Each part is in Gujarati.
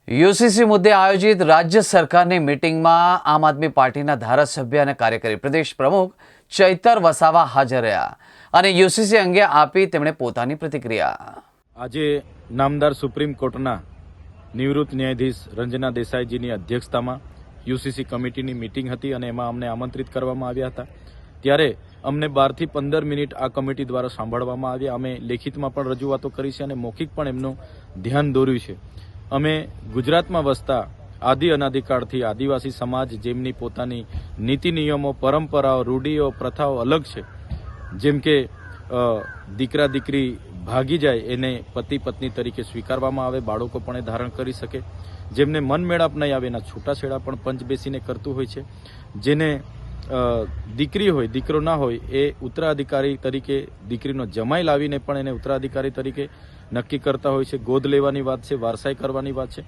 યુસીસી મુદ્દે આયોજિત રાજ્ય સરકારની મીટિંગમાં આમ આદમી પાર્ટીના ધારાસભ્ય અને કાર્યકારી પ્રદેશ પ્રમુખ ચૈતર વસાવા હાજર રહ્યા અને યુસીસી અંગે આપી તેમણે પોતાની પ્રતિક્રિયા. આજે નામદાર સુપ્રીમ કોર્ટના નિવૃત્ત ન્યાયાધીશ રંજના દેસાઈજીની અધ્યક્ષતામાં યુસીસી કમિટીની મીટિંગ હતી અને એમાં અમને આમંત્રિત કરવામાં આવ્યા હતા. ત્યારે અમને 12 થી 15 મિનિટ આ કમિટી દ્વારા સાંભળવામાં આવ્યા. અમે લેખિતમાં પણ રજૂઆતો કરી છે અને મૌખિક પણ એમનું ધ્યાન દોર્યું છે. અમે ગુજરાતમાં વસતા આદિ અનાદિકાળથી આદિવાસી સમાજ જેમની પોતાની નીતિ નિયમો, પરંપરાઓ, રૂઢિઓ, પ્રથાઓ અલગ છે, જેમ કે દીકરા દીકરી ભાગી જાય એને પતિ પત્ની તરીકે સ્વીકારવામાં આવે, બાળકો પણ એ ધારણ કરી શકે, જેમને મન મેળાપ નહીં આવે એના છૂટાછેડા પણ પંચ બેસીને કરતું હોય છે, જેને દીકરી હોય દીકરો ના હોય એ ઉત્તરાધિકારી તરીકે દીકરીનો જમાઈ લાવીને પણ એને ઉત્તરાધિકારી તરીકે નક્કી કરતા હોય છે. ગોદ લેવાની વાત છે, વારસાઈ કરવાની વાત છે.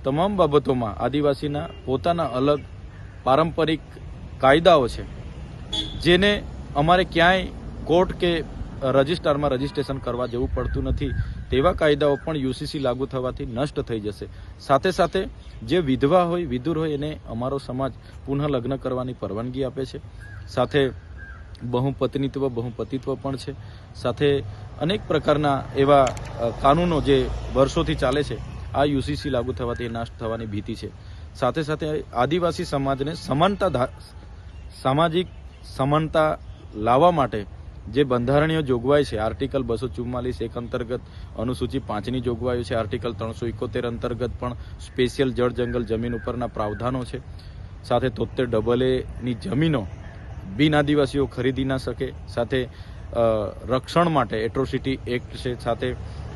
તમામ બાબતોમાં આદિવાસીના પોતાના અલગ પારંપરિક કાયદાઓ છે, જેને અમારે ક્યાંય કોર્ટ કે રજિસ્ટ્રારમાં રજીસ્ટ્રેશન કરવા જવું પડતું નથી. તેવા કાયદાઓ પણ યુસીસી લાગુ થવાથી નષ્ટ થઈ જશે. સાથે સાથે જે વિધવા હોય, વિધુર હોય એને અમારો સમાજ પુનઃ લગ્ન કરવાની પરવાનગી આપે છે. સાથે બહુપત્નીત્વ, બહુપતિત્વ પણ છે. સાથે અનેક પ્રકારના એવા કાનૂનો જે વર્ષોથી ચાલે છે, આ યુસીસી લાગુ થવાથી નાશ થવાની ભીતિ છે. સાથે સાથે આદિવાસી સમાજને સામાજિક સમાનતા લાવવા માટે જે બંધારણીય જોગવાઈ છે, આર્ટિકલ 244(1) અંતર્ગત અનુસૂચિ 5ની જોગવાઈઓ છે, આર્ટિકલ 371 અંતર્ગત પણ સ્પેશિયલ જળ જંગલ જમીન ઉપરના પ્રાવધાનો છે. સાથે 73AA ની જમીનો બિન આદિવાસીઓ ખરીદી ના શકે. સાથે રક્ષણ માટે એટ્રોસિટી એક્ટ છે. સાથે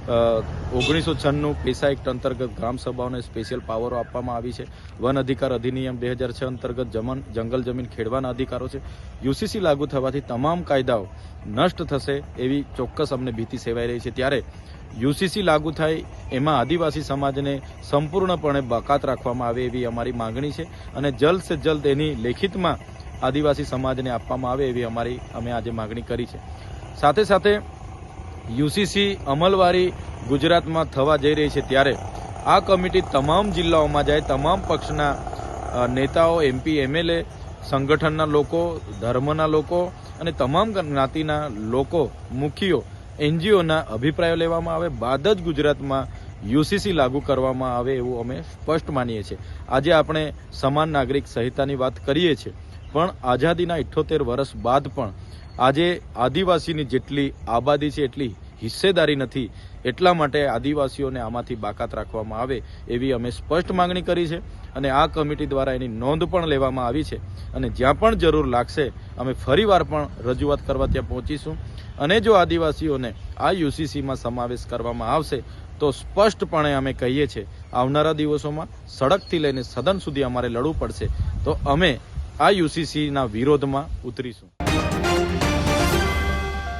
1996 પેસા એક્ટ અંતર્ગત ગ્રામ સભાઓને સ્પેશિયલ પાવરો આપવામાં આવી છે. વન અધિકાર અધિનિયમ 2006 અંતર્ગત જંગલ જમીન ખેડવાના અધિકારો છે. યુસીસી લાગુ થવાથી તમામ કાયદાઓ નષ્ટ થશે એવી ચોક્કસ અમને ભીતિ સેવાઈ રહી છે. ત્યારે યુસીસી લાગુ થાય એમાં આદિવાસી સમાજને સંપૂર્ણપણે બાકાત રાખવામાં આવે એવી અમારી માંગણી છે અને જલ્દ સે જલ્દ એની લેખિતમાં આદિવાસી સમાજને આપવામાં આવે એવી અમે આજે માંગણી કરી છે. સાથે સાથે યુસીસી અમલવારી ગુજરાતમાં થવા જઈ રહી છે, ત્યારે આ કમિટી તમામ જિલ્લાઓમાં જાય, તમામ પક્ષના નેતાઓ, MP, MLA, સંગઠનના લોકો, ધર્મના લોકો અને તમામ જ્ઞાતિના લોકો, મુખીઓ, NGOના અભિપ્રાયો લેવામાં આવે બાદ જ ગુજરાતમાં યુસીસી લાગુ કરવામાં આવે એવું અમે સ્પષ્ટ માનીએ છીએ. આજે આપણે સમાન નાગરિક સંહિતાની વાત કરીએ છીએ, પણ આઝાદીના 78 વર્ષ બાદ પણ આજે આદિવાસીની જેટલી આબાદી છે એટલી હિસ્સેદારી નથી. એટલા માટે આદિવાસીઓને આમાંથી બાકાત રાખવામાં આવે એવી અમે સ્પષ્ટ માંગણી કરી છે અને આ કમિટી દ્વારા એની નોંધ પણ લેવામાં આવી છે અને જ્યાં પણ જરૂર લાગશે અમે ફરીવાર પણ રજૂઆત કરવા ત્યાં પહોંચીશું. અને જો આદિવાસીઓને આ યુસીસીમાં સમાવેશ કરવામાં આવશે તો સ્પષ્ટપણે અમે કહીએ છીએ આવનારા દિવસોમાં સડકથી લઈને સદન સુધી અમારે લડવું પડશે, તો અમે આ યુસીસીના વિરોધમાં ઉતરીશું.